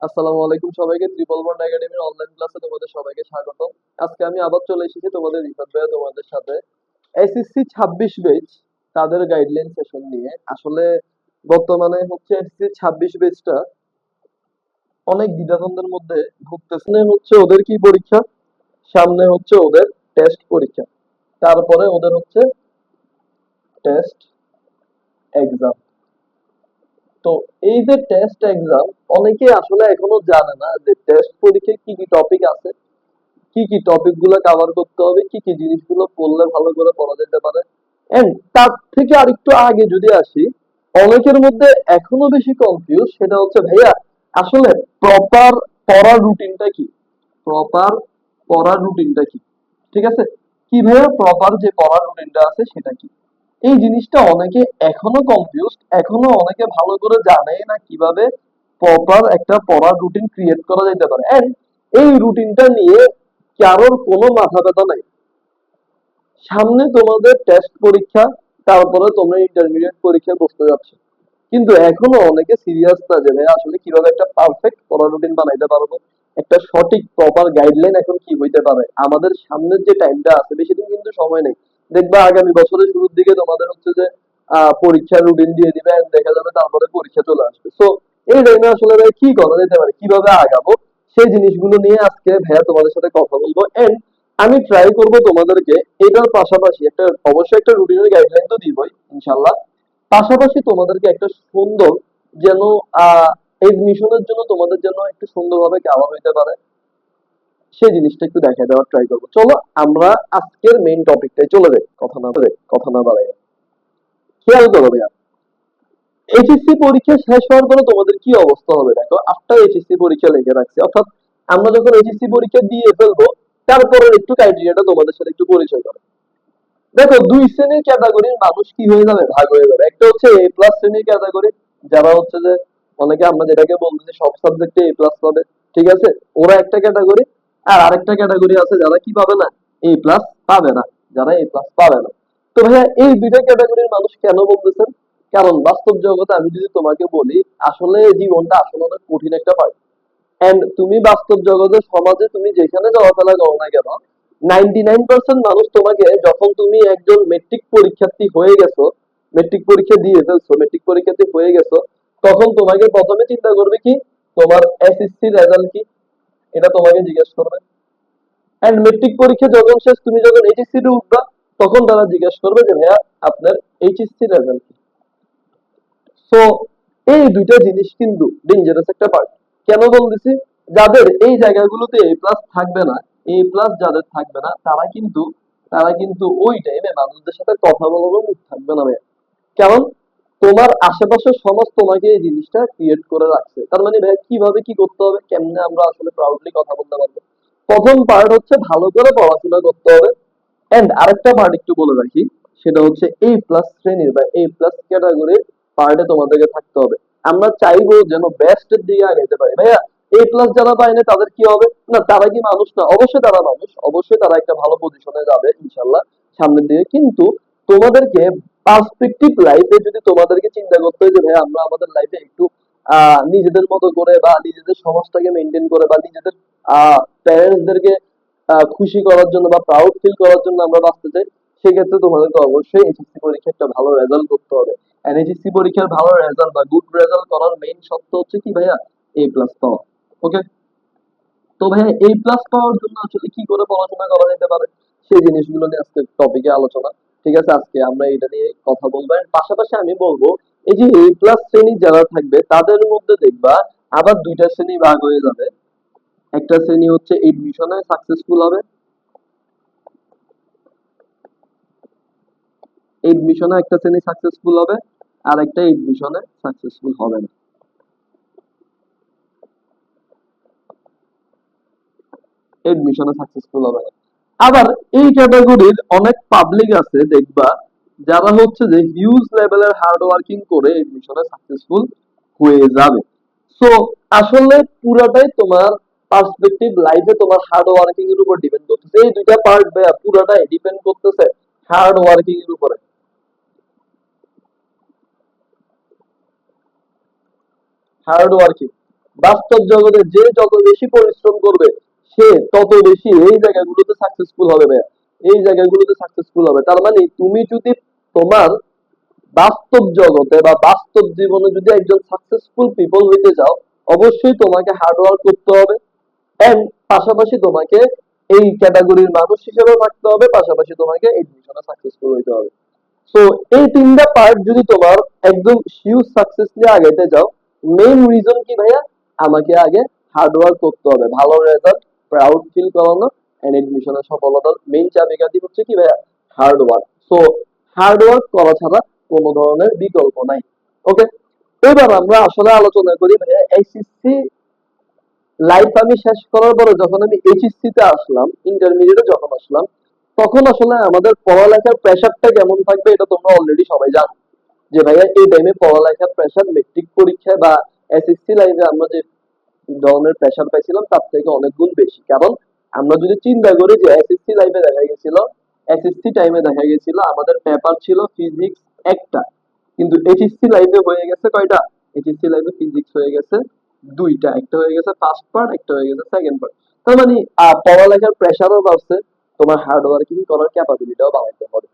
আসসালামু আলাইকুম সবাইকে, ট্রিপল বন্ড একাডেমির অনলাইন ক্লাসে তোমাদের সবাইকে স্বাগত। আজকে আমি আবার চলে এসেছি তোমাদের রিফাত ভাইয়া তোমাদের সাথে এসএসসি 26 ব্যাচ তাদের গাইডলাইন সেশন নিয়ে। আসলে বর্তমানে হচ্ছে এসএসসি 26 ব্যাচটা অনেক দ্বিধাদ্বন্দ্বের মধ্যে ভুগতেছে। হচ্ছে ওদের কি পরীক্ষা, সামনে হচ্ছে ওদের টেস্ট পরীক্ষা, তারপরে ওদের হচ্ছে টেস্ট এক্সাম। তো এই যে টেস্ট এক্সাম, অনেকে আসলে এখনো জানে না যে টেস্ট পরীক্ষায় কি কি টপিক আছে, কি কি টপিক গুলো কভার করতে হবে, কি কি জিনিসগুলো পড়লে ভালো করে পড়া যেতে পারে। এন্ড তার থেকে আরেকটু আগে যদি আসি, অনেকের মধ্যে এখনো বেশি কনফিউজ, সেটা হচ্ছে ভাইয়া আসলে প্রপার পড়ার রুটিনটা কি, প্রপার পড়ার রুটিনটা কি, ঠিক আছে, কি ভাইয়া প্রপার যে পড়ার রুটিনটা আছে সেটা কি। এই জিনিসটা অনেকে এখনো কনফিউজড, এখনো অনেকে ভালো করে জানে না কিভাবে প্রপার একটা পড়ার রুটিন ক্রিয়েট করা যেতে পারে। এন্ড এই রুটিনটা নিয়ে কারোর কোনো মাথা ব্যথা নাই। সামনে তোমাদের টেস্ট পরীক্ষা, তারপরে তোমরা ইন্টারমিডিয়েট পরীক্ষায় বসতে যাচ্ছ, কিন্তু এখনো অনেকে সিরিয়াস না যে ভাই আসলে কিভাবে একটা পারফেক্ট পড়া রুটিন বানাইতে পারবো, একটা সঠিক প্রপার গাইডলাইন এখন কি হইতে পারে। আমাদের সামনের যে টাইমটা আছে, বেশি দিন কিন্তু সময় নেই। দেখবা আগামী বছরের শুরুর দিকে তোমাদের হচ্ছে যে পরীক্ষার রুটিন দিয়ে দিবে, and দেখা যাবে তারপরে পরীক্ষা চলে আসবে। সো এই টাইমে আসলে ভাই কি করা যেতে পারে, কিভাবে আগাবো, সেই জিনিসগুলো নিয়ে আজকে ভাইয়া তোমাদের সাথে কথা বলবো। এন্ড আমি ট্রাই করব তোমাদেরকে এটার পাশাপাশি একটা, অবশ্যই একটা রুটিনের গাইডলাইন তো দিবই ইনশাল্লাহ, পাশাপাশি তোমাদেরকে একটা সুন্দর যেন এডমিশনের জন্য তোমাদের জন্য একটু সুন্দরভাবে কাভার হইতে পারে, সেই জিনিসটা একটু দেখা দেওয়ার ট্রাই করবো। চলো আমরা আজকের মেইন টপিকটাই চলে যাই, কথা না বাড়াই। খেয়াল করো ভাইয়া, এইচএসসি পরীক্ষা শেষ হওয়ার পরে তোমাদের কি অবস্থা হবে দেখো। আফটার এইচএসসি পরীক্ষা লেগে রাখছে, অর্থাৎ আমরা যখন এইচএসসি পরীক্ষা দিয়ে ফেলবো, তারপরে একটু ক্রাইটেরিয়াটা তোমাদের সাথে একটু পরিচয় করো। দেখো দুই শ্রেণীর ক্যাটাগরির মানুষ কি হয়ে যাবে, ভাগ হয়ে যাবে। একটা হচ্ছে এ প্লাস শ্রেণীর ক্যাটাগরি, যারা হচ্ছে যে অনেকে আমরা যেটাকে বলতেছি সব সাবজেক্টে এ প্লাস পাবে, ঠিক আছে, ওরা একটা ক্যাটাগরি। আর আরেকটা ক্যাটাগরি আছে যারা কি পাবে না, এ প্লাস পাবে না, যারা এ প্লাস পাবে না। তো ভাইয়া এই দুইটা ক্যাটাগরির মানুষ কেন বলতেছেন, কারণ বাস্তব জগতে আমি যদি তোমাকে বলি, আসলে জীবনটা আসলে অনেক কঠিন একটা পার্ট। এন্ড তুমি বাস্তব জগতে সমাজে তুমি যেখানে চলাফেরা করো না কেন, 99% মানুষ তোমাকে, যখন তুমি একজন মেট্রিক পরীক্ষার্থী হয়ে গেছো, মেট্রিক পরীক্ষা দিয়ে ফেলছো, মেট্রিক পরীক্ষার্থী হয়ে গেছো, তখন তোমাকে প্রথমে চিন্তা করবে কি, তোমার এসএসসি রেজাল্ট কি, এটা তোমাকে জিজ্ঞেস করবে। এন্ড মেট্রিক পরীক্ষা যখন শেষ, তুমি যখন এইচএসসি তে উঠবা, তখন তারা জিজ্ঞেস করবে যে ভাইয়া আপনার এইচএসসি রেজাল্ট কি। সো এই দুইটা জিনিস কিন্তু ডেঞ্জারাস একটা পার্ট। কেন বলতেছি, যাদের এই জায়গাগুলোতে এ প্লাস থাকবে না, এ প্লাস যাদের থাকবে না, তারা কিন্তু ওই টাইমে মানুষদের সাথে কথা বলারও মুখ থাকবে না ভাইয়া। কারণ তোমার আশেপাশের সমাজ তোমাকে এই জিনিসটা ক্রিয়েট করে রাখছে। তার মানে ভাইয়া কিভাবে কি করতে হবে, কেমনে আমরা আসলে প্রাউডলি কথা বলতে পারবো। প্রথম পার্ট হচ্ছে ভালো করে পড়াশোনা করতে হবে। এন্ড আরেকটা পার্ট একটু বলে রাখি, সেটা হচ্ছে এ প্লাস শ্রেণীর বা এ প্লাস ক্যাটাগরির পার্টে তোমাদেরকে থাকতে হবে। আমরা চাইবো যেন বেস্টের দিকে আগাইতে পারি ভাইয়া। এ প্লাস যারা পায় না তাদের কি হবে, না তারা কি মানুষ না, অবশ্যই তারা মানুষ, অবশ্যই তারা একটা ভালো পজিশনে যাবে ইনশাল্লাহ সামনের দিকে। কিন্তু তোমাদেরকে পার্সপেক্টিভ লাইফে যদি তোমাদেরকে চিন্তা করতে হয় যে ভাই আমরা আমাদের লাইফে একটু নিজেদের মতো করে বা নিজেদের সমাজটাকে মেনটেন করে বা নিজেদের প্যারেন্টসদেরকে খুশি করার জন্য বা প্রাউড ফিল করার জন্য আমরা বাঁচতে চাই, সেক্ষেত্রে তোমাদেরকে অবশ্যই এইচএসসি পরীক্ষা একটা ভালো রেজাল্ট করতে হবে। আর এইচএসসি পরীক্ষার ভালো রেজাল্ট বা গুড রেজাল্ট করার মেইন শর্ত হচ্ছে কি ভাইয়া, এ প্লাস পাওয়া। ওকে, তো ভাইয়া এ প্লাস পাওয়ার জন্য আসলে কি করে পড়াশোনা করা যেতে পারে, সেই জিনিসগুলো নিয়ে আজকে টপিকে আলোচনা। ঠিক আছে, আজকে আমরা এটা নিয়ে কথা বলবো। আর পাশাপাশি আমি বলবো, এই যে এ প্লাস শ্রেণী যারা থাকবে তাদের মধ্যে দেখবা আবার দুইটা শ্রেণী ভাগ হয়ে যাবে। একটা শ্রেণী হচ্ছে এডমিশনে সাকসেসফুল হবে, এডমিশনে একটা শ্রেণী সাকসেসফুল হবে, আর একটা এডমিশনে সাকসেসফুল হবে না, এডমিশনে সাকসেসফুল হবে না। আবার এই ক্যাটাগরির অনেক পাবলিক আছে দেখবা, যারা হচ্ছে যে হিউজ লেভেলের হার্ড ওয়ার্কিং করে এডমিশনে সাকসেসফুল হয়ে যাবে। সো আসলে পুরাটাই তোমার পার্সপেক্টিভ লাইফে তোমার হার্ড ওয়ার্কিং এর উপর ডিপেন্ড করতেছে। এই দুইটা পার্ট পুরাটাই ডিপেন্ড করতেছে হার্ড ওয়ার্কিং এর উপরে, হার্ড ওয়ার্কিং। বাস্তব জগতে যে যত বেশি পরিশ্রম করবে সে তত বেশি এই জায়গাগুলোতে সাকসেসফুল হবে ভাইয়া, এই জায়গাগুলোতে সাকসেসফুল হবে। তার মানে তুমি যদি তোমার বাস্তব জগতে বা বাস্তব জীবনে যদি একজন সাকসেসফুল পিপল হইতে চাও, অবশ্যই তোমাকে হার্ড ওয়ার্ক করতে হবে, এন্ড পাশাপাশি তোমাকে এই ক্যাটাগরির মানুষ হিসেবে থাকতে হবে, পাশাপাশি তোমাকে এডমিশনে সাকসেসফুল হইতে হবে। সো এই তিনটা পার্ট যদি তোমার একদম হিউজ সাকসেস নিয়ে আগাইতে যাও, মেইন রিজন কি ভাইয়া, আমাকে আগে হার্ড ওয়ার্ক করতে হবে, ভালো রেজাল্ট, প্রাউড ফিল করানো, এন্ড এডমিশনের সফলতার মেইন চাবিকাঠি হচ্ছে কি ভাইয়া, hard work. So hard work করা ছাড়া কোনো ধরনের বিকল্প নাই। ওকে, এবার আমরা আসলে আলোচনা করি ভাইয়া এইচএসসি লাইফ আমি শেষ করার পরে যখন আমি এইচএসসি তে আসলাম, ইন্টারমিডিয়েটে যখন আসলাম, তখন আসলে আমাদের পড়ালেখার প্রেশারটা কেমন থাকবে এটা তোমরা অলরেডি সবাই জানো, যে ভাইয়া এই টাইমে পড়ালেখার প্রেশার মেট্রিক পরীক্ষায় বা এসএসসি লাইফে আমরা যে ধরনের প্রেশার পাইছিলাম তার থেকে অনেক গুণ বেশি। কারণ আমরা যদি চিন্তা করি যে এসএসসি লাইফে দেখা গেছিল, এসএসসি টাইমে দেখা গেছিল আমাদের পেপার ছিল ফিজিক্স একটা, কিন্তু এইচএসসি লাইফে হয়ে গেছে কয়টা, এইচএসসি লাইফে ফিজিক্স হয়ে গেছে দুইটা, একটা হয়ে গেছে ফার্স্ট পার্ট, একটা হয়ে গেছে সেকেন্ড পার্ট। তার মানে পড়ালেখার প্রেশারও বাড়ছে, তোমার হার্ড ওয়ার্কিং করার ক্যাপাবিলিটিও বাড়াইতে হবে।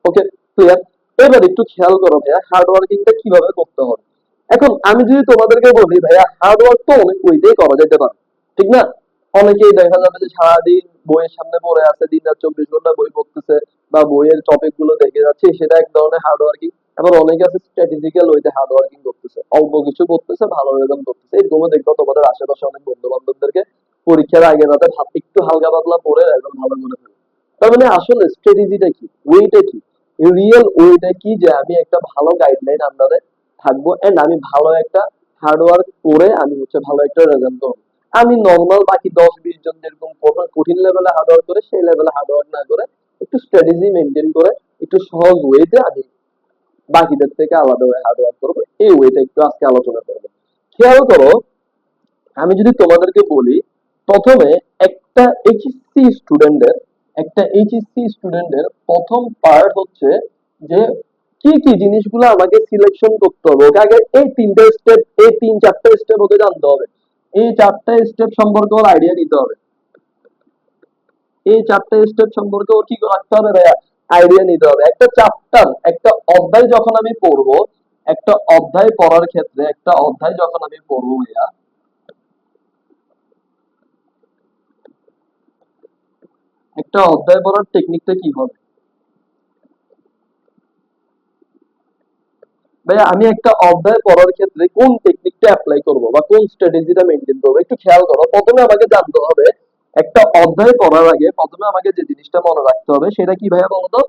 ওকে, ক্লিয়ার। এবার একটু খেয়াল করো ভাইয়া হার্ড ওয়ার্কিংটা কিভাবে করতে হবে। এখন আমি যদি তোমাদেরকে বলি ভাইয়া হার্ড ওয়ার্ক তো অনেক ওইতেই করা যেতে পারে, ঠিক না? অনেকেই দেখা যাবে যে সারাদিন বইয়ের সামনে পড়ে আছে, দিন রাত 24 ঘন্টা বই পড়তেছে বা বইয়ের টপিক গুলো দেখে যাচ্ছে, সেটা এক ধরনের হার্ড ওয়ার্কিং। আবার অনেকে আছে স্ট্র্যাটেজিক্যাল ওইতে হার্ড ওয়ার্কিং করতেছে, অল্প কিছু করতেছে, ভালো রেজাল্ট করতেছে। এরকম দেখবো তোমাদের আশেপাশে অনেক বন্ধু বান্ধবদেরকে পরীক্ষার আগে রাতে একটু হালকা পাতলা পড়ে রেজাল্ট ভালো করে ফেলে। তার মানে আসলে স্ট্র্যাটেজিটা কি, ওয়েটা কি, রিয়েল ওয়েটা কি, যে আমি একটা ভালো গাইডলাইন আন্ডারে থাকবো এন্ড আমি ভালো একটা হার্ড ওয়ার্ক করে আমি হচ্ছে ভালো একটা রেজাল্ট করবো। আমি নর্মাল বাকি 10-20 জন যেরকম কঠিন লেভেলে হার্ড ওয়ার্ক করে সেই লেভেলে হার্ড ওয়ার্ক না করে একটু স্ট্র্যাটেজি মেনটেন করে একটু সহজ ওয়েতে আমি বাকিদের থেকে আলাদা হয়ে হার্ড ওয়ার্ক করবো, এই ওয়েটা একটু আজকে আলোচনা করবো। খেয়াল করো, আমি যদি তোমাদেরকে বলি প্রথমে একটা এইচএসসি স্টুডেন্টের প্রথম পার্ট হচ্ছে যে কি কি জিনিসগুলো আমাকে সিলেকশন করতে হবে, ওকে আগে এই তিনটা স্টেপ, এই 3-4টা স্টেপ ওকে জানতে হবে, এই 4টা স্টেপ সম্পর্কে ওর আইডিয়া নিতে হবে, এই 4টা স্টেপ সম্পর্কে ওর কি রাখতে হবে ভাইয়া, আইডিয়া নিতে হবে। একটা চ্যাপ্টার, একটা অধ্যায় যখন আমি পড়বো, একটা অধ্যায় পড়ার ক্ষেত্রে, একটা অধ্যায় যখন আমি পড়বো ভাইয়া, একটা অধ্যায় পড়ার টেকনিকটা কি হবে ভাইয়া, আমি একটা অধ্যায় পড়ার ক্ষেত্রে কোন টেকনিকটা অ্যাপ্লাই করব বা কোন স্ট্র্যাটেজিটা মেনটেন করবো, একটু খেয়াল করো। প্রথমে আমাকে জানতে হবে একটা অধ্যায় পড়ার আগে প্রথমে আমাকে যে জিনিসটা মনে রাখতে হবে সেটা কি ভাইয়া বলতো,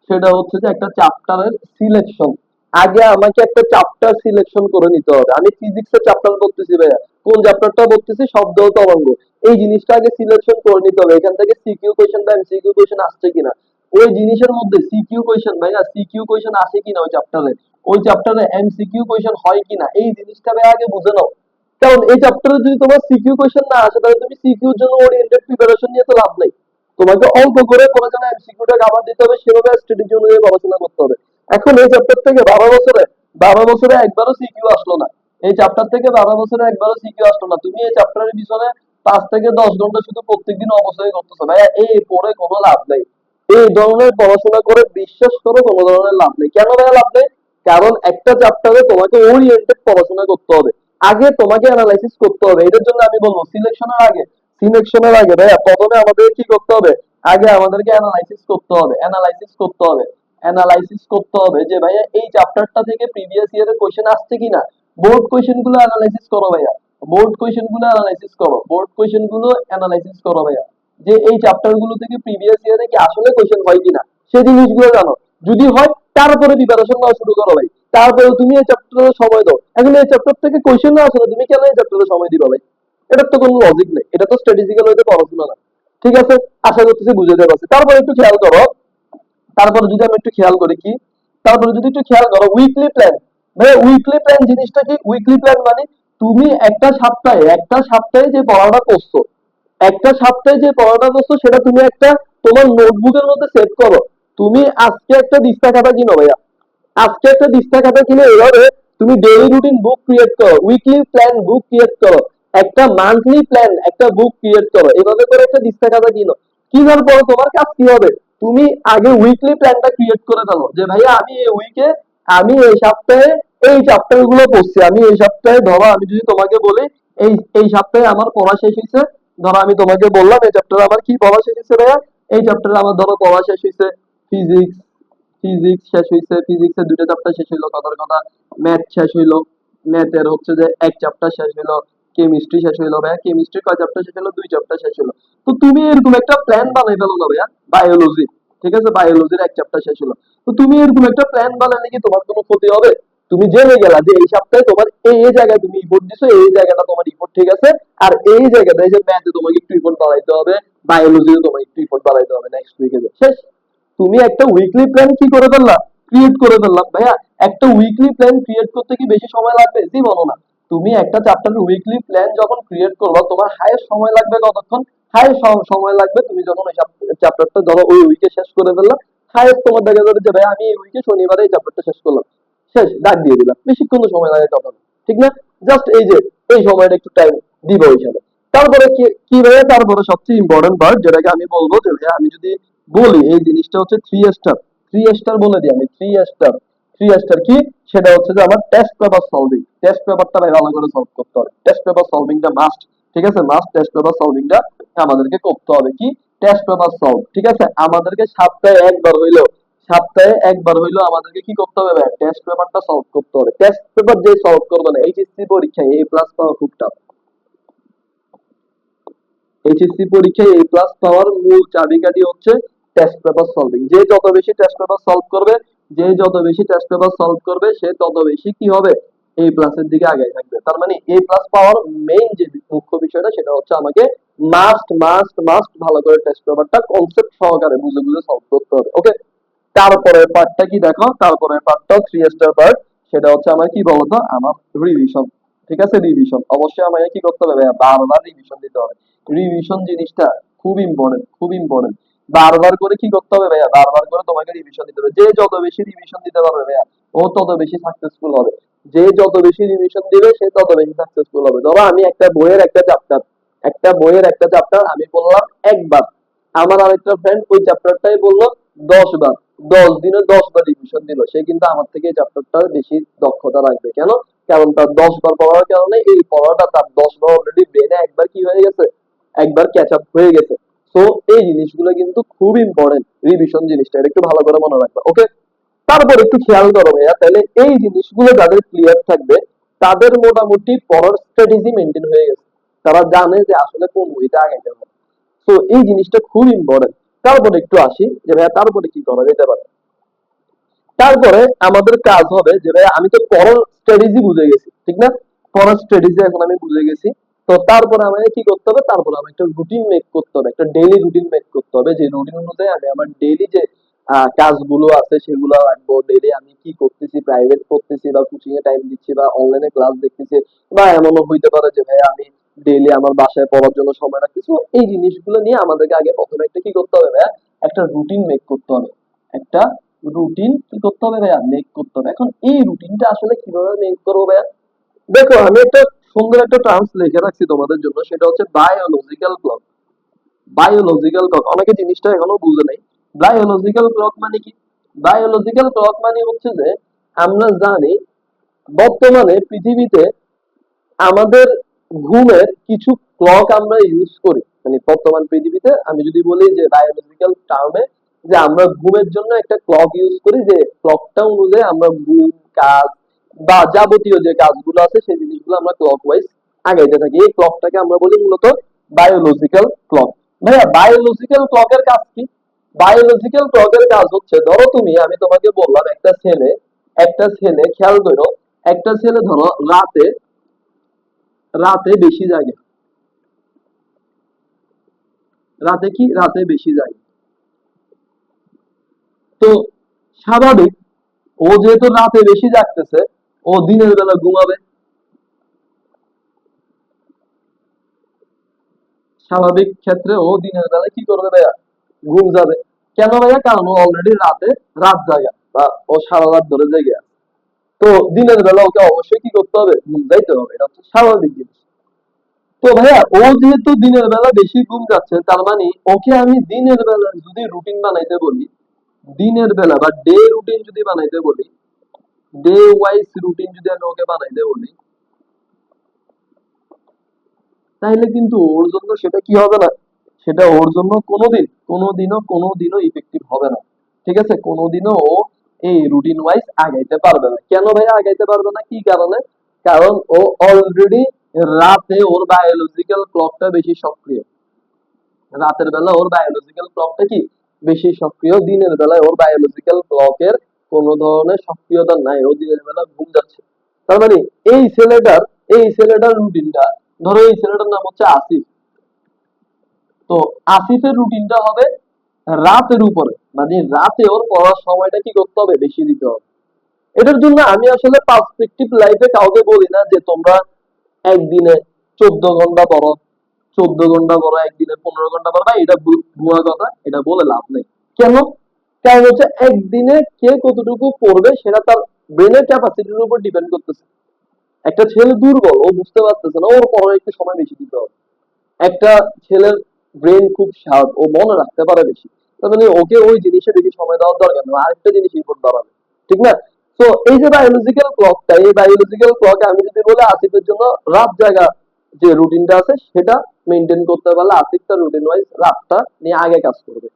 সেটা হচ্ছে যে একটা চ্যাপ্টারের সিলেকশন। আগে আমাকে একটা চ্যাপ্টার সিলেকশন করে নিতে হবে। আমি ফিজিক্সের চ্যাপ্টার পড়তেছি ভাইয়া, কোন চ্যাপ্টারটা পড়তেছি, শব্দ ও তরঙ্গ, এই জিনিসটা আগে সিলেকশন করে নিতে হবে। এখান থেকে সিকিউ কোয়েশ্চেন বা এমসিকিউ কোয়েশ্চেন আসছে কিনা, ওই জিনিসের মধ্যে সিকিউ কোয়েশ্চেন ভাইয়া, সিকিউ কোয়েশ্চেন আসে কিনা ওই চ্যাপ্টারে, ওই চ্যাপ্টারে এমসিকিউ কোয়েশ্চেন হয় কিনা, এই জিনিসটা ভাই আগে বুঝে নাও। কারণ এই চ্যাপ্টারে যদি তোমার সিকিউ কোয়েশ্চেন না আসে তাহলে তুমি সিকিউর জন্য ওরিয়েন্টেড প্রিপারেশন নিয়ে তো লাভ নেই। তোমাকে অল্প করে কোনো যেন এমসিকিউটা কভার দিতে হবে, সেভাবে স্ট্র্যাটেজি অনুযায়ী পড়াশোনা করতে হবে। এখন এই চ্যাপ্টার থেকে 12 বছরে একবারও সিকিউ আসলো না, এই চ্যাপ্টার থেকে 12 বছরে একবারও সিকিউ আসলো না, তুমি এই চ্যাপ্টারের পিছনে 5 থেকে 10 ঘন্টা শুধু প্রত্যেকদিন অবশ্যই করতেছো ভাইয়া, এই পড়ে কোনো লাভ নেই। এই ধরনের পড়াশোনা করে বিশ্বাস করো কোনো ধরনের লাভ নেই। কেন ভাইয়া লাভ নেই? কারণ একটা চ্যাপ্টারে তোমাকে ওরিয়েন্টেড পড়াশোনা করতে হবে, আগে তোমাকে অ্যানালাইসিস করতে হবে। এটার জন্য আমি বলবো সিলেকশনের আগে ভাইয়া প্রথমে আমাদের কি করতে হবে, আগে আমাদেরকে অ্যানালাইসিস করতে হবে যে ভাইয়া এই চ্যাপ্টারটা থেকে প্রিভিয়াস ইয়ারের কোশ্চেন আসছে কিনা, বোর্ড কোশ্চেন গুলো অ্যানালাইসিস করো ভাইয়া, বোর্ড কোশ্চেন গুলো অ্যানালাইসিস করো ভাইয়া, যে এই চ্যাপ্টার গুলো থেকে প্রিভিয়াস ইয়ারে কি আসলে কোশ্চেন হয় কিনা, সেই জিনিসগুলো জানো। যদি হয় তারপরে প্রিপারেশন নেওয়া শুরু করো ভাই, তারপরে তুমি এই চ্যাপ্টারে সময় দাও। এখন এই চ্যাপ্টার থেকে কোশ্চেন না আসলে তুমি কেন এই চ্যাপ্টারে সময় দিবা ভাই, এটার তো কোনো লজিক নেই, এটা তো স্ট্র্যাটেজিক্যাল হইতে পড়াশোনা না। ঠিক আছে, আশা করতেছি বুঝাতে পারছি। তারপরে একটু খেয়াল করো, তারপরে যদি আমি একটু খেয়াল করি কি, তারপরে যদি একটু খেয়াল করো উইকলি প্ল্যান। ভাই উইকলি প্ল্যান জিনিসটা কি, উইকলি প্ল্যান মানে তুমি একটা সপ্তাহে যে পড়াটা করছো, সেটা তুমি একটা তোমার নোটবুকের মধ্যে সেভ করো। তুমি আজকে একটা দিস্তা খাতা কিনো ভাইয়া, আজকে একটা দিস্তা খাতা কিনে এভাবে তুমি ডেইলি রুটিন বুক ক্রিয়েট করো, উইকলি প্ল্যান বুক ক্রিয়েট করো। একটা মান্থলি প্ল্যান, একটা বুক ক্রিয়েট করো, এভাবে করে একটা দিস্তা খাতা কিনো। কিনার পরে তোমার কাজ কি হবে, তুমি আগে উইকলি প্ল্যানটা ক্রিয়েট করে ফেলো যে ভাইয়া আমি এই উইকে, আমি এই সপ্তাহে এই চ্যাপ্টার গুলো পড়ছি, আমি এই সপ্তাহে ধরো আমি যদি তোমাকে বলি এই এই সপ্তাহে আমার পড়া শেষ হয়েছে, ধরো আমি তোমাকে বললাম এই চ্যাপ্টারে আমার কি পড়া শেষ হয়েছে ভাইয়া, এই চ্যাপ্টারে আমার ধরো পড়া শেষ হয়েছে ফিজিক্স, ফিজিক্স শেষ হয়েছে, ফিজিক্সের দুইটা চ্যাপ্টার শেষ হইলো, কথার কথা ম্যাথ শেষ হইলো, ম্যাথের হচ্ছে যে এক চ্যাপ্টার শেষ হইলো, কেমিস্ট্রি শেষ হইলো ভাইয়া, কেমিস্ট্রি কয় চ্যাপ্টার শেষ হইলো, দুই চ্যাপ্টার শেষ হইলো। তো তুমি এরকম একটা প্ল্যান বানাই ফেলো না ভাইয়া, বায়োলজি, ঠিক আছে, বায়োলজির এক চ্যাপ্টার শেষ হলো, তো তুমি এরকম একটা প্ল্যান বানালে কি তোমার কোনো ক্ষতি হবে? তুমি জেনে গেলা যে এই সপ্তাহে তোমার এই জায়গায় তুমি রিপোর্ট দিছো, এই জায়গাটা তোমার রিপোর্ট ঠিক আছে, আর এই জায়গাটা এই যে ম্যাথে তোমাকে একটু রিপোর্ট বানাইতে হবে, বায়োলজিতে তোমাকে একটু রিপোর্ট বানাইতে হবে নেক্সট উইকে, শেষ। তুমি একটা উইকলি প্ল্যান কি করে ফেললা, ক্রিয়েট করে ফেললাম ভাইয়া। একটা উইকলি প্ল্যান ক্রিয়েট করতে কি বেশি সময় লাগবে? জি বলো না। তুমি একটা চ্যাপ্টারের উইকলি প্ল্যান যখন ক্রিয়েট করবা, তোমার হাইয়েস্ট সময় লাগবে কতক্ষণ? হাইয়েস্ট সময় লাগবে তুমি যখন ওই চ্যাপ্টারটা ধরো ওই উইকে শেষ করে ফেললা, হাইয়েস্ট তোমার দেখা যাবে যে ভাই আমি এই উইকে শনিবারে এই চ্যাপ্টারটা শেষ করলাম, শেষ, ডাক দিয়ে দিলাম, বেশিক্ষণ তো সময় লাগে কথা না, ঠিক না? জাস্ট এই যে এই সময়টা একটু টাইম দিব হিসাবে। তারপরে কি কি ভাইয়া, তারপরে সবচেয়ে ইম্পর্টেন্ট পার্ট যেটাকে আমি বলবো যে ভাইয়া আমি যদি বলি এই জিনিসটা হচ্ছে থ্রি স্টার, থ্রি স্টার বলে দিই আমি, থ্রি স্টার। থ্রি স্টার কি, সেটা হচ্ছে যে আমার টেস্ট পেপার সলভিং, টেস্ট পেপারটা ভাই ভালো করে সলভ করতে হবে, টেস্ট পেপার সলভিংটা মাস্ট, ঠিক আছে, মাস্ট টেস্ট পেপার সলভিংটা আমাদেরকে করতে হবে, কি টেস্ট পেপার সলভ, ঠিক আছে, আমাদেরকে সপ্তাহে একবার হইলেও, সপ্তাহে একবার হইলেও আমাদেরকে কি করতে হবে ভাই, টেস্ট পেপারটা সলভ করতে হবে। টেস্ট পেপার যে সলভ করবে না, এইচএসসি পরীক্ষায় এ প্লাস পাওয়া খুব টাফ, এইচএসসি পরীক্ষায় এ প্লাস পাওয়ার মূল চাবিকাঠি হচ্ছে টেস্ট পেপার সলভিং। যে যত বেশি টেস্ট পেপার সলভ করবে, যে যত বেশি টেস্ট পেপার সলভ করবে, সে তত বেশি কি হবে, এ প্লাসের দিকে আগায় থাকবে। তার মানে এ প্লাস পাওয়ার মেইন যে মুখ্য বিষয়টা সেটা হচ্ছে আমাকে মাস্ট মাস্ট মাস্ট ভালো করে টেস্ট পেপারটা কনসেপ্ট সহকারে বুঝে বুঝে সলভ করতে হবে, ওকে। তারপরের পার্টটা কি দেখো, তারপরের পার্টটা থ্রি স্টার পার্ট, সেটা হচ্ছে আমার কি বলতো, আমার রিভিশন, ঠিক আছে, রিভিশন অবশ্যই আমাকে কি করতে হবে ভাইয়া, বারবার রিভিশন দিতে হবে। রিভিশন জিনিসটা খুব ইম্পর্টেন্ট, খুব ইম্পর্টেন্ট। বারবার করে কি করতে হবে ভাইয়া, বারবার করে তোমাকে রিভিশন দিতে হবে। যে যত বেশি রিভিশন দিতে পারবে ভাইয়া, ও তত বেশি সাকসেসফুল হবে। যে যত বেশি রিভিশন দিবে সে তত বেশি সাকসেসফুল হবে। ধরো আমি একটা বইয়ের একটা চ্যাপ্টার, একটা বইয়ের একটা চ্যাপ্টার আমি বললাম একবার, আমার আরেকটা ফ্রেন্ড ওই চ্যাপ্টারটাই বললো 10 বার, 10 দিনে 10 বার রিভিশন দিল, সে কিন্তু আমার থেকে এই চ্যাপ্টারটা বেশি দক্ষতা রাখবে। কেন? কারণ তার 10 বার পড়ার কারণে এই পড়াটা তার 10 বার অলরেডি ব্রেনে একবার কি হয়ে গেছে, একবার ক্যাচ আপ হয়ে গেছে। তো এই জিনিসগুলো কিন্তু খুব ইম্পর্টেন্ট, রিভিশন জিনিসটা, এটা একটু ভালো করে মনে রাখবা, ওকে। তারপর একটু খেয়াল করো ভাইয়া, তাহলে এই জিনিসগুলো যাদের ক্লিয়ার থাকবে তাদের মোটামুটি পড়ার স্ট্র্যাটেজি মেনটেন হয়ে গেছে, তারা জানে যে আসলে কোন বইটা আগাইতে হবে। তো এই জিনিসটা খুব ইম্পর্টেন্ট। তারপরে একটু আসি যে ভাইয়া তারপরে কি করা যেতে পারে। তারপরে আমাদের কাজ হবে যে ভাই আমি তো পড়ার স্ট্র্যাটেজি বুঝে গেছি, ঠিক না, পড়ার স্ট্র্যাটেজি এখন আমি বুঝে গেছি। তো তারপরে আমাকে কি করতে হবে, তারপরে আমি একটা রুটিন মেক করতে হবে, একটা ডেইলি রুটিন মেক করতে হবে, যে রুটিন অনুযায়ী আমি আমার ডেইলি যে কাজগুলো আছে সেগুলো রাখবো। ডেইলি আমি কি করতেছি, প্রাইভেট করতেছি বা কোচিং এ টাইম দিচ্ছি বা অনলাইনে ক্লাস দেখতেছি, বা এমনও হইতে পারে যে ভাই আমি ডেইলি আমার বাসায় পড়ার জন্য সময় রাখতেছি। তো এই জিনিসগুলো নিয়ে আমাদেরকে আগে প্রথমে একটা কি করতে হবে ভাইয়া, একটা রুটিন মেক করতে হবে, একটা রুটিন কি করতে হবে ভাইয়া, মেক করতে হবে। এখন এই রুটিনটা আসলে কিভাবে মেক করবো ভাইয়া, দেখো আমি একটা সুন্দর একটা টার্মস লিখে রাখছি তোমাদের জন্য, সেটা হচ্ছে বায়োলজিক্যাল ক্লক। বায়োলজিক্যাল ক্লক, অনেকে জিনিসটা এখনো বুঝে নাই। বায়োলজিক্যাল ক্লক মানে কি? বায়োলজিক্যাল ক্লক মানে হচ্ছে যে আমরা জানি বর্তমানে পৃথিবীতে আমাদের ঘুমের কিছু ক্লক আমরা ইউজ করি, মানে বর্তমান পৃথিবীতে আমি যদি বলি যে বায়োলজিক্যাল টার্মে, যে আমরা ঘুমের জন্য একটা ক্লক ইউজ করি, যে ক্লকটা অনুযায়ী আমরা ঘুম, কাজ বা যাবতীয় যে কাজগুলো আছে সেই জিনিসগুলো আমরা ক্লক ওয়াইজ আগাইতে থাকি। এই ক্লকটাকে আমরা বলি মূলত বায়োলজিক্যাল ক্লক। ভাইয়া বায়োলজিক্যাল ক্লকের কাজ কি? বায়োলজিক্যাল ক্লকের কাজ হচ্ছে, ধরো তুমি, আমি তোমাকে বললাম একটা ছেলে খেয়াল করো, একটা ছেলে ধরো রাতে, রাতে বেশি জাগে, রাতে কি, রাতে বেশি জাগে। তো স্বাভাবিক, ও যেহেতু রাতে বেশি জাগতেছে, ও দিনের বেলা ঘুমাবে, স্বাভাবিক ক্ষেত্রে ও দিনের বেলা কি করবে ভাইয়া, ঘুম যাবে। কেন ভাইয়া? কারণ ও অলরেডি রাতে রাত জাগা, বা ও সারা রাত ধরে জেগে আছে। তো দিনের বেলা ওকে অবশ্যই কি করতে হবে, ঘুম যাইতে হবে, এটা হচ্ছে স্বাভাবিক জিনিস। তো ভাইয়া ও যেহেতু দিনের বেলা বেশি ঘুম যাচ্ছে, তার মানে ওকে আমি দিনের বেলা যদি রুটিন বানাইতে বলি, দিনের বেলা বা ডে রুটিন যদি বানাইতে বলি, ডে ওয়াইজ রুটিন যদি আমি ওকে বানাইতে বলি, তাহলে কিন্তু ওর জন্য সেটা কি হবে না, সেটা ওর জন্য কোনোদিনও ইফেক্টিভ হবে না। ঠিক আছে, কোনোদিনও ও এই রুটিন ওয়াইজ আগাইতে পারবে না। কেন ভাই আগাইতে পারবে না, কি কারণে? কারণ ও অলরেডি রাতে ওর বায়োলজিক্যাল ক্লকটা বেশি সক্রিয়। রাতের বেলা ওর বায়োলজিক্যাল ক্লকটা কি বেশি সক্রিয়, দিনের বেলায় ওর বায়োলজিক্যাল ক্লকের কোনো ধরনের সক্রিয়তা নাই, ও দিনের বেলা ঘুম যাচ্ছে। তার মানে এই ছেলেটার রুটিনটা, ধরো এই ছেলেটার নাম হচ্ছে আসিফ, তো আসিফের রুটিনটা হবে রাতের উপরে, মানে রাতে ওর পড়ার সময়টা কি করতে হবে, বেশি দিতে হবে। এটার জন্য আমি আসলে পার্সপেক্টিভ লাইফে কাউকে বলি না যে তোমরা একদিনে 14 ঘন্টা পড়ো, 14 ঘন্টা পড়ো, একদিনে 15 ঘন্টা পড়ো, ভাই এটা ভুয়া কথা, এটা বলে লাভ নেই। কেন? কারণ হচ্ছে একদিনে কে কতটুকু পড়বে সেটা তার ব্রেনের ক্যাপাসিটির উপর ডিপেন্ড করতেছে। একটা ছেলে দুর্বল, ও বুঝতে পারতেছে না, ওর পড়ার একটু সময় বেশি দিতে হবে। একটা ছেলের ব্রেন খুব শার্প, ও মনে রাখতে পারে বেশি, তার মানে ওকে ওই জিনিসে বেশি সময় দেওয়ার দরকার নেই, আরেকটা জিনিস ইম্পোর্ট দাঁড়াবে। ঠিক না? তো এই যে বায়োলজিক্যাল ক্লকটা, এই বায়োলজিক্যাল ক্লকে আমি যদি বলি আসিফের জন্য রাত জাগা যে রুটিনটা আছে সেটা মেনটেন করতে পারলে আসিফ তার রুটিন ওয়াইজ রাতটা নিয়ে আগে কাজ করবে।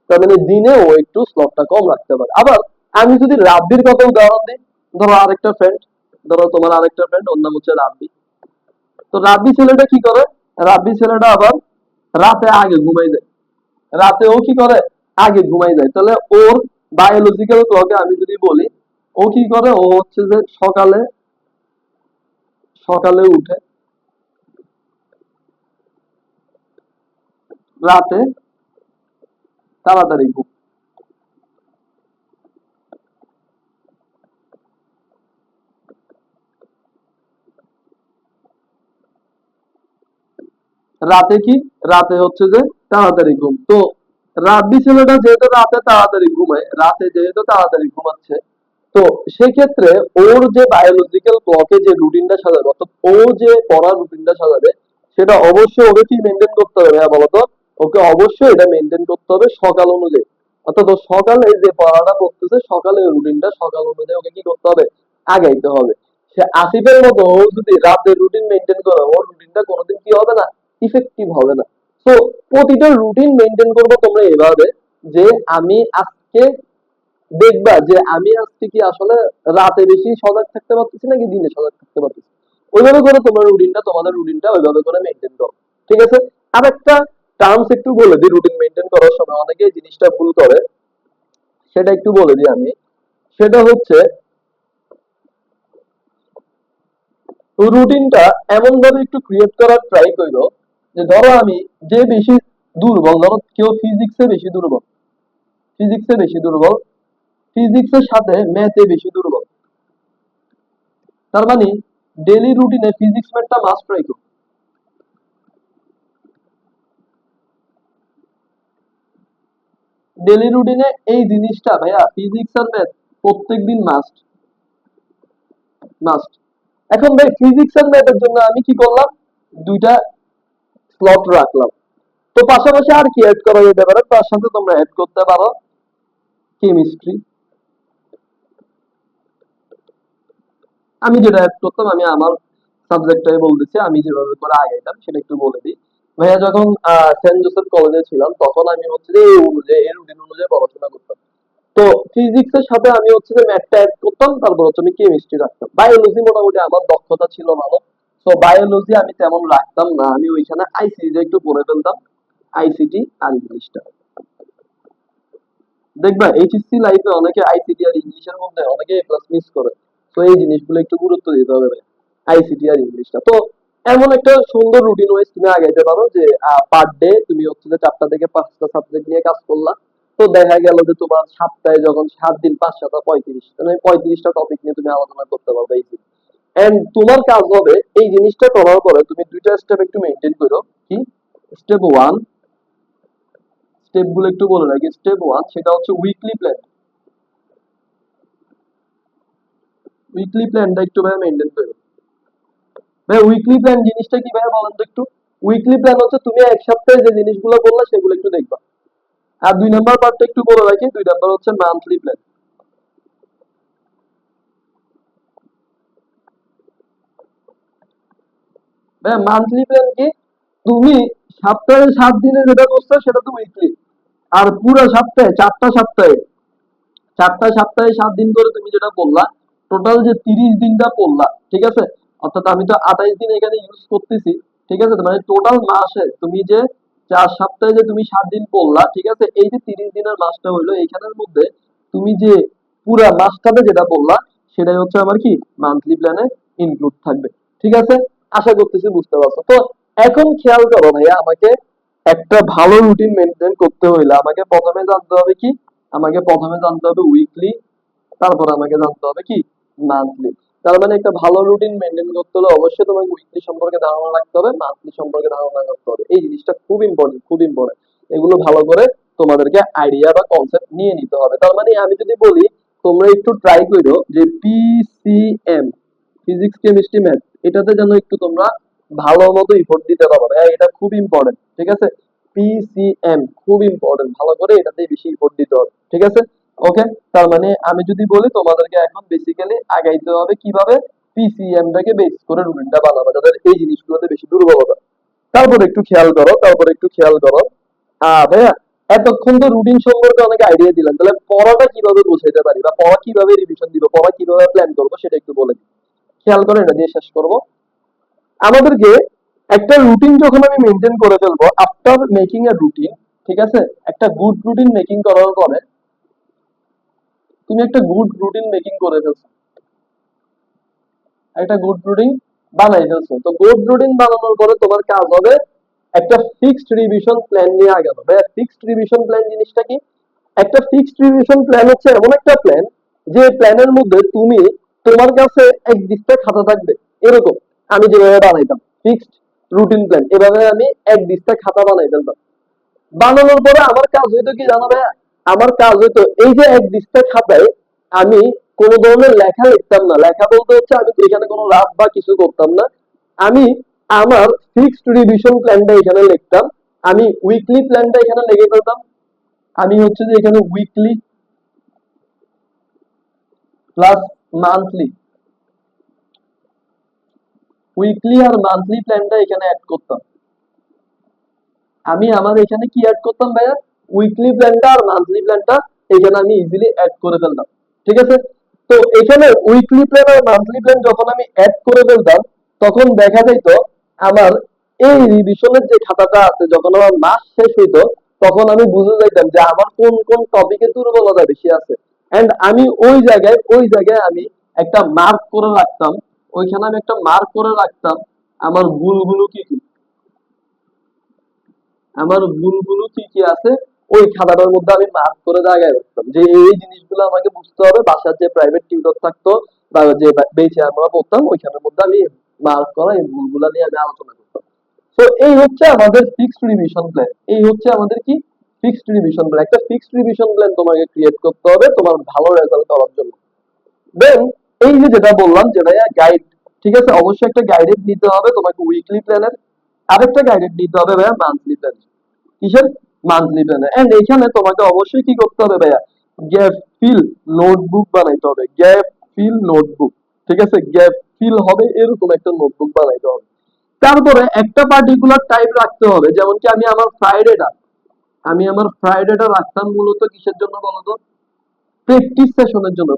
তার মানে দিনে ও একটু স্লটটা কম রাখতে পারে। আবার আমি যদি রাব্বির কথা উদাহরণ দিই, ধরো আরেকটা ফ্রেন্ড, ধরো তোমার আরেকটা ফ্রেন্ড, ওর নাম হচ্ছে রাব্বি। তো রাব্বি ছেলেটা কি করে, রাব্বি ছেলেটা আবার রাতে আগে ঘুমাই যায়, রাতে ও কি করে, আগে ঘুমাই যায়। তাহলে ওর বায়োলজিক্যাল ক্লকে আমি যদি বলি, ও কি করে, ও হচ্ছে যে সকালে সকালে উঠে, রাতে তাড়াতাড়ি ঘুম। রাতে কি, রাতে হচ্ছে যে তাড়াতাড়ি ঘুম। তো রাব্বি ছেলেটা যেহেতু রাতে তাড়াতাড়ি ঘুমায়, রাতে যেহেতু তাড়াতাড়ি ঘুমাচ্ছে, তো সেক্ষেত্রে ওর যে বায়োলজিক্যাল ক্লকে যে রুটিনটা সাজাবে, অর্থাৎ ও যে পড়ার রুটিনটা সাজাবে, সেটা অবশ্যই ওকে কি মেনটেন করতে হবে ভাইয়া বলতো? ওকে অবশ্যই এটা মেনটেন করতে হবে সকাল অনুযায়ী। অর্থাৎ ও সকালে যে পড়াটা করতেছে, সকালে রুটিনটা সকাল অনুযায়ী ওকে কি করতে হবে, আগাইতে হবে। সে আসিফের মতো ও যদি রাতের রুটিন মেনটেন করে, ওর রুটিনটা কোনোদিন কি হবে না, ইফেক্টিভ হবে না। তো প্রতিটা রুটিন মেনটেন করবো তোমরা এভাবে, যে আমি আজকে দেখবা যে আমি আজকে কি আসলে রাতে বেশি সজাগ থাকতে পারতেছি নাকি দিনে সজাগ থাকতে পারতেছি। ওইভাবে করে তোমাদের রুটিনটা ওইভাবে করে মেনটেন করো। ঠিক আছে? আর একটা টার্মস একটু বলে দিই, রুটিন মেনটেন করার সময় অনেকে এই জিনিসটা ভুল করে, সেটা একটু বলে দিই আমি। সেটা হচ্ছে রুটিনটা এমন ভাবে একটু ক্রিয়েট করার ট্রাই করো, যে ধরো আমি যে বেশি দুর্বল, ধরো কেউ ফিজিক্সে বেশি দুর্বল, ফিজিক্সের সাথে ম্যাথে বেশি দুর্বল, তার মানে ডেইলি রুটিনে ফিজিক্স ম্যাথটা মাস্ট রাখো। ডেইলি রুটিনে এই জিনিসটা ভাইয়া, ফিজিক্স আর ম্যাথ প্রত্যেকদিন মাস্ট, মাস্ট। এখন ভাই ফিজিক্স আর ম্যাথের জন্য আমি কি করলাম, দুইটা স্লট রাখলাম। তো পাশাপাশি আর কি অ্যাড করা যেতে পারে, তার সাথে তোমরা অ্যাড করতে পারো কেমিস্ট্রি। আমি যেটা অ্যাড করতাম, আমি আমার সাবজেক্টটাই বলতেছি, আমি যেভাবে করে আগাইতাম সেটা একটু বলে দিই। ভাইয়া যখন সেন্ট জোসেফ কলেজে ছিলাম, তখন আমি হচ্ছে যে এই রুটিন অনুযায়ী পড়াশোনা করতাম। তো ফিজিক্স এর সাথে আমি হচ্ছে যে ম্যাথটা অ্যাড করতাম, তারপর হচ্ছে আমি কেমিস্ট্রি রাখতাম। বায়োলজি মোটামুটি আমার দক্ষতা ছিল ভালো, তো বায়োলজি আমি তেমন রাখতাম না, আমি ওইখানে আইসিটি একটু পড়ে ফেলতাম, আইসিটি আর ইংলিশটা। দেখবা এইচএসসি লাইফে অনেকে আইসিটি আর ইংলিশের মধ্যে অনেকে এ প্লাস মিস করে। তো এই জিনিসগুলো একটু গুরুত্ব দিতে হবে ভাই, আইসিটি আর ইংলিশটা। তো এমন একটা সুন্দর রুটিন ওয়াইজ তুমি আগাইতে পারো যে পার ডে তুমি হচ্ছে যে 4টা থেকে 5টা সাবজেক্ট নিয়ে কাজ করলা। তো দেখা গেল যে তোমার সপ্তাহে যখন 7 দিন, 5 7 35, মানে 35টা টপিক নিয়ে তুমি আলোচনা করতে পারবে এই। এন্ড তোমার কাজ হবে এই জিনিসটা করার পরে তুমি দুইটা স্টেপ একটু মেনটেন করো। কি? স্টেপ 1, স্টেপ গুলো একটু বলে রাখি। স্টেপ 1 সেটা হচ্ছে উইকলি প্ল্যান। উইকলি প্ল্যানটা একটু ভাবে মেনটেন করো। ভাই উইকলি প্ল্যান জিনিসটা কি ভাই বলেন তো একটু। উইকলি প্ল্যান হচ্ছে তুমি এক সপ্তাহে যে জিনিসগুলো বললা সেগুলো একটু দেখবা। আর 2 নম্বর পার্টটা একটু বলে রাখি, 2 নম্বর হচ্ছে মান্থলি প্ল্যান। ভাই মান্থলি প্ল্যান কি, তুমি সপ্তাহে 7 দিনে যেটা করছো সেটা তো উইকলি। আর পুরো সপ্তাহে 4টা সপ্তাহে, 4টা সপ্তাহে 7 দিন করে তুমি যেটা বললা, টোটাল যে 30 দিনটা পড়লা, ঠিক আছে, অর্থাৎ আমি তো 28 দিন এখানে ইউজ করতেছি, ঠিক আছে, মানে টোটাল মাসে তুমি যে 4 সপ্তাহে যে তুমি 7 দিন পড়লা, ঠিক আছে, এই যে 30 দিনের মাসটা হইলো, এইখানের মধ্যে তুমি যে পুরা মাসটাতে যেটা পড়লা সেটাই হচ্ছে আমার কি মান্থলি প্ল্যানে ইনক্লুড থাকবে। ঠিক আছে, আশা করতেছি বুঝতে পারছো তো। এখন খেয়াল করো ভাইয়া, আমাকে একটা ভালো রুটিন মেনটেন করতে হইলে আমাকে প্রথমে জানতে হবে কি, আমাকে প্রথমে জানতে হবে উইকলি, তারপর আমাকে জানতে হবে কি মান্থলি। তার মানে একটা ভালো রুটিন মেনটেন করতে হলে অবশ্যই তোমাকে উইকলি সম্পর্কে ধারণা রাখতে হবে, মান্থলি সম্পর্কে ধারণা রাখতে হবে। এই জিনিসটা খুব ইম্পর্টেন্ট, খুব ইম্পর্টেন্ট। এগুলো ভালো করে তোমাদেরকে আইডিয়া বা কনসেপ্ট নিয়ে নিতে হবে। তার মানে আমি যদি বলি তোমরা একটু ট্রাই করো যে পিসিএম, ফিজিক্স কেমিস্ট্রি ম্যাথ, এটাতে যেন একটু তোমরা ভালো মতো ইফোর্ট দিতে পারো। হ্যাঁ, এটা খুব ইম্পর্টেন্ট, ঠিক আছে। পিসিএম খুব ইম্পর্টেন্ট, ভালো করে এটাতে বেশি ইফোর্ট দিতে হবে, ঠিক আছে। ওকে, তার মানে আমি যদি বলি তোমাদেরকে এখন বেসিক্যালি আগাইতে হবে কিভাবে পিসিএম টাকে বেস করে রুটিনটা বানাবে, যাদের এই জিনিসগুলোতে বেশি দুর্বলতা। তারপর একটু খেয়াল করো, তারপর একটু খেয়াল করো। ভাইয়া, এতক্ষণ তো রুটিন সম্পর্কে অনেক আইডিয়া দিলাম, তাহলে পড়াটা কিভাবে বুঝাইতে পারি বা পড়া কিভাবে রিভিশন দিব, পড়া কিভাবে প্ল্যান করবো সেটা একটু বলে দিই। খেয়াল করে এটা দিয়ে শেষ করব। আমাদেরকে একটা রুটিন যখন আমি মেনটেন করে ফেলবো, আফটার মেকিং এ রুটিন, ঠিক আছে, একটা গুড রুটিন মেকিং করার পরে তুমি একটা গুড রুটিন মেকিং করে ফেলছো, একটা গুড রুটিন বানাই ফেলছো, তো গুড রুটিন বানানোর পরে তোমার কাজ হবে একটা ফিক্সড রিভিশন প্ল্যান নিয়ে আগানো। ভাই ফিক্সড রিভিশন প্ল্যান জিনিসটা কি, একটা ফিক্সড রিভিশন প্ল্যান হচ্ছে এমন একটা প্ল্যান যে প্ল্যানের মধ্যে তুমি, তোমার কাছে এক দিকটা খাতা থাকবে এরকম। আমি যেভাবে বানাইতাম ফিক্সড রুটিন প্ল্যান, এভাবে আমি এক দিকটা খাতা বানাই ফেলতাম। বানানোর পরে আমার কাজ হইতো কি জানো ভাইয়া, আমার কাজ হইতো এই যে এক দিকটা খাতায় আমি কোন ধরনের লেখা লিখতাম না। লেখা বলতে হচ্ছে আমি তো এখানে কোনো রাফ বা কিছু করতাম না। আমি আমার ফিক্সড রিভিশন প্ল্যানটা এখানে লিখতাম, আমি উইকলি প্ল্যানটা এখানে লিখে ফেলতাম। আমি হচ্ছে যে এখানে উইকলি প্লাস মান্থলি, উইকলি আর মান্থলি প্ল্যানটা এখানে অ্যাড করতাম। আমি আমার এখানে কি অ্যাড করতাম ভাইয়া, উইকলি প্ল্যানটা আর মান্থলি প্ল্যানটা এখানে আমি ইজিলি অ্যাড করে ফেলতাম, ঠিক আছে। তো এখানে উইকলি প্ল্যান আর মান্থলি প্ল্যান যখন আমি অ্যাড করে ফেলতাম, তখন দেখা যেত আমার এই রিভিশনের যে খাতাটা আছে, যখন আমার মাস শেষ হইতো তখন আমি বুঝে যাইতাম যে আমার কোন কোন টপিকে দুর্বলতা বেশি আছে। এন্ড আমি ওই জায়গায় আমি একটা মার্ক করে রাখতাম, ওইখানে আমি একটা মার্ক করে রাখতাম আমার ভুলগুলো কি কি, আমার ভুলগুলো কি কি আছে ওই খাতাটার মধ্যে আমি মার্ক করে দাগায় রাখতাম যে এই জিনিসগুলো আমাকে বুঝতে হবে। বাসার যে প্রাইভেট টিউটর থাকতো বা যে বেঁচে আমরা পড়তাম ওইখানের মধ্যে আমি মার্ক করা এই ভুলগুলো নিয়ে আমি আলোচনা করতাম। তো এই হচ্ছে আমাদের ফিক্সড রিভিশন প্ল্যান, এই হচ্ছে আমাদের কি ফিক্সড রিভিশন প্ল্যান। একটা ফিক্সড রিভিশন প্ল্যান তোমাকে ক্রিয়েট করতে হবে তোমার ভালো রেজাল্ট করার জন্য। দেন এই যে যেটা বললাম যে ভাইয়া গাইড, ঠিক আছে, অবশ্যই একটা গাইডেড নিতে হবে তোমাকে উইকলি প্ল্যানের, আরেকটা গাইডেড নিতে হবে ভাইয়া মান্থলি প্ল্যান। কিসের, মান্থলি প্ল্যানে। এন্ড এখানে তোমাকে অবশ্যই কি করতে হবে ভাইয়া, গ্যাপ ফিল নোটবুক বানাইতে হবে, গ্যাপ ফিল নোটবুক, ঠিক আছে, গ্যাপ ফিল হবে এরকম একটা নোটবুক বানাইতে হবে। তারপরে একটা পার্টিকুলার টাইপ রাখতে হবে, যেমন কি আমি আমার ফ্রাইডেটা রাখতাম মূলত কিসের জন্য বলতো, প্র্যাকটিস সেশনের জন্য,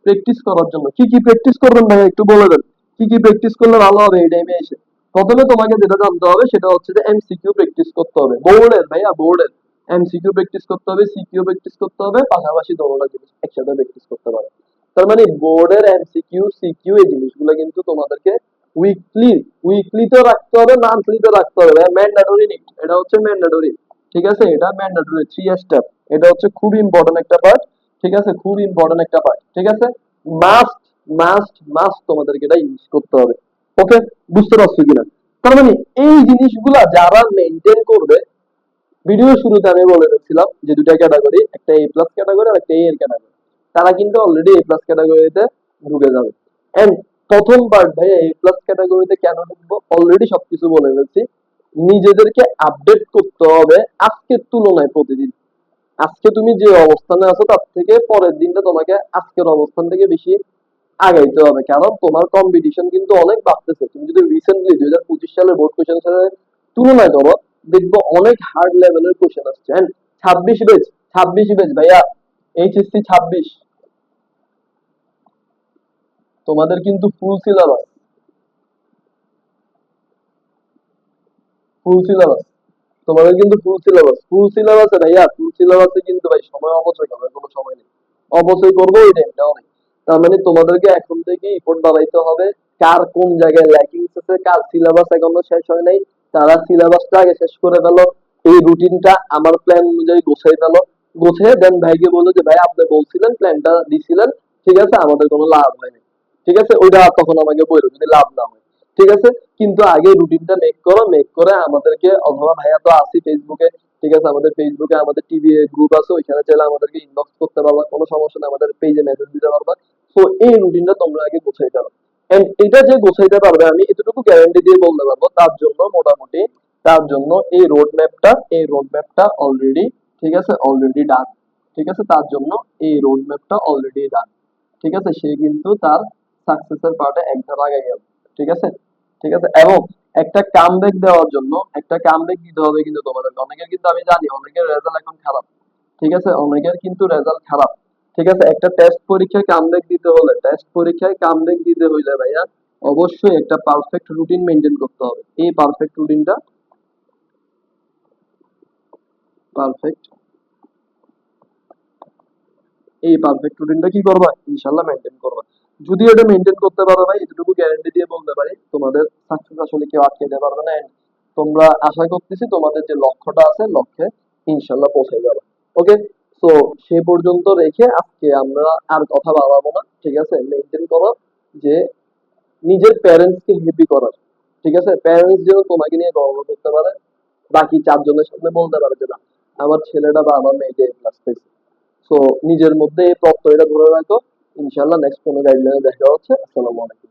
প্র্যাকটিস করার জন্য। কি কি প্র্যাকটিস করবেন ভাই একটু বলে দেন, কি কি প্র্যাকটিস করলে ভালো হবে এই টাইমে এসে। প্রথমে তোমাকে যেটা জানতে হবে সেটা হচ্ছে যে এমসিকিউ প্র্যাকটিস করতে হবে, বোর্ডের ভাইয়া বোর্ডের এমসিকিউ প্র্যাকটিস করতে হবে, সিকিউ প্র্যাকটিস করতে হবে, পাশাপাশি দোনোটা জিনিস একসাথে প্র্যাকটিস করতে পারে। তার মানে বোর্ডের এমসিকিউ সিকিউ এই জিনিসগুলো কিন্তু তোমাদেরকে উইকলি, উইকলিতে রাখতে হবে, মান্থলিতে রাখতে হবে, ম্যান্ডেটরি নিট, এটা হচ্ছে ম্যান্ডেটরি, ঠিক আছে, এটা ম্যান্ডেটরি 3 স্টেপ, এটা হচ্ছে খুব ইম্পর্টেন্ট একটা পার্ট, ঠিক আছে, খুব ইম্পর্টেন্ট একটা পার্ট, ঠিক আছে। মাস্ট মাস্ট তোমাদেরকে এটা ইউজ করতে হবে। ওকে, বুঝতে পারছো কিনা। তার মানে এই জিনিসগুলা যারা মেনটেন করবে, ভিডিও শুরুতে আমি বলে রেখেছিলাম যে দুটা ক্যাটাগরি, একটা এ প্লাস ক্যাটাগরি আর একটা এ এর ক্যাটাগরি, তারা কিন্তু অলরেডি এ প্লাস ক্যাটাগরিতে ঢুকে যাবে। এন্ড প্রথম পার্ট ভাই এ প্লাস ক্যাটাগরিতে কেন ঢুকবো অলরেডি সবকিছু বলে ফেলছি। নিজেদেরকে আপডেট করতে হবে আজকের তুলনায় প্রতিদিন। আজকে তুমি যে অবস্থানে আছো তার থেকে পরের দিনটা তোমাকে আজকের অবস্থান থেকে বেশি আগাইতে হবে, কারণ তোমার কম্পিটিশন কিন্তু অনেক বাড়তেছে। তুমি যদি রিসেন্টলি 2025 সালের বোর্ড কোশ্চেন সাথে তুলনা করো, দেখবো অনেক হার্ড লেভেলের কোশ্চেন আসছে। হ্যাঁ, 26 ব্যাচ, 26 ব্যাচ ভাইয়া, এইচএসসি 26, তোমাদের কিন্তু ফুল সিলেবাস, ফুল সিলেবাস তোমাদের কিন্তু ফুল সিলেবাসে ভাইয়া, ফুল সিলেবাসে কিন্তু ভাই সময় অপচয় করার কোনো সময় নেই। অপচয় করবো ওই টাইমটাও নেই। তার মানে তোমাদেরকে এখন থেকে ইফোর্ট বাড়াইতে হবে। কার কোন জায়গায় ল্যাকিংস আছে, কার সিলেবাস এখনো শেষ হয় নাই, তারা সিলেবাসটা আগে শেষ করে ফেলো। এই রুটিনটা আমার প্ল্যান অনুযায়ী গোছাই ফেলো। গোছাই দেন ভাইকে বলো যে ভাই আপনি বলছিলেন, প্ল্যানটা দিছিলেন, ঠিক আছে, আমাদের কোনো লাভ হয়নি, ঠিক আছে, ওইটা তখন আমাকে বললো যদি লাভ না হয়, ঠিক আছে। কিন্তু আগে রুটিনটা মেক করো, মেক করে আমাদেরকে, অথবা ভাইয়া তো আছি ফেসবুকে, ঠিক আছে, আমাদের ফেসবুকে আমাদের টিভি গ্রুপ আছে, ওইখানে চাইলে আমাদেরকে ইনবক্স করতে পারবা, কোনো সমস্যা নেই, আমাদের পেজে মেসেজ দিতে পারবা। তো এই রুটিনটা তোমরা আগে গোছাই ফেলো। এন্ড এটা যে গোছাইতে পারবে আমি এতটুকু গ্যারান্টি দিয়ে বলতে পারবো, তার জন্য মোটামুটি, তার জন্য এই রোড ম্যাপটা অলরেডি, ঠিক আছে, অলরেডি ডান, ঠিক আছে, তার জন্য এই রোড ম্যাপটা অলরেডি ডান, ঠিক আছে, সে কিন্তু তার সাকসেসের পার্টে এক ধাপ আগে গেল, ঠিক আছে, ঠিক আছে। এবং একটা কামব্যাক দেওয়ার জন্য একটা কামব্যাক দিতে হবে কিন্তু তোমাদের। অনেকের কিন্তু আমি জানি অনেকের রেজাল্ট এখন খারাপ, ঠিক আছে, অনেকের কিন্তু রেজাল্ট খারাপ, ঠিক আছে। একটা টেস্ট পরীক্ষায় কামব্যাক দিতে হইলে ভাইয়া অবশ্যই একটা পারফেক্ট রুটিন মেনটেন করতে হবে। এই পারফেক্ট পারফেক্ট রুটিনটা কি করবা, ইনশাল্লাহ মেনটেন করবা। যদি এটা মেনটেন করতে পারো ভাই, এতটুকু গ্যারান্টি দিয়ে বলতে পারি তোমাদের সাকসেস আসলে কেউ আটকাইতে পারবে না। And তোমরা, আশা করতেছি তোমাদের যে লক্ষ্যটা আছে লক্ষ্যে ইনশাল্লাহ পৌঁছে যাবে। ওকে, তো সে পর্যন্ত রেখে আজকে আমরা আর কথা বাড়াবো না, ঠিক আছে। মেনটেন করো যে নিজের প্যারেন্টস কে হ্যাপি করার, ঠিক আছে, প্যারেন্টস যেন তোমাকে নিয়ে গর্ব করতে পারে, বাকি 4 জনের সামনে বলতে পারে যে না, আমার ছেলেটা বা আমার মেয়েটা এই ক্লাস পেয়েছে। সো নিজের মধ্যে এই প্রত্যয়টা ধরে রাখো। ইনশাল্লাহ নেক্সট কোনো গাইডলাইনে দেখা হচ্ছে। আসসালামু আলাইকুম।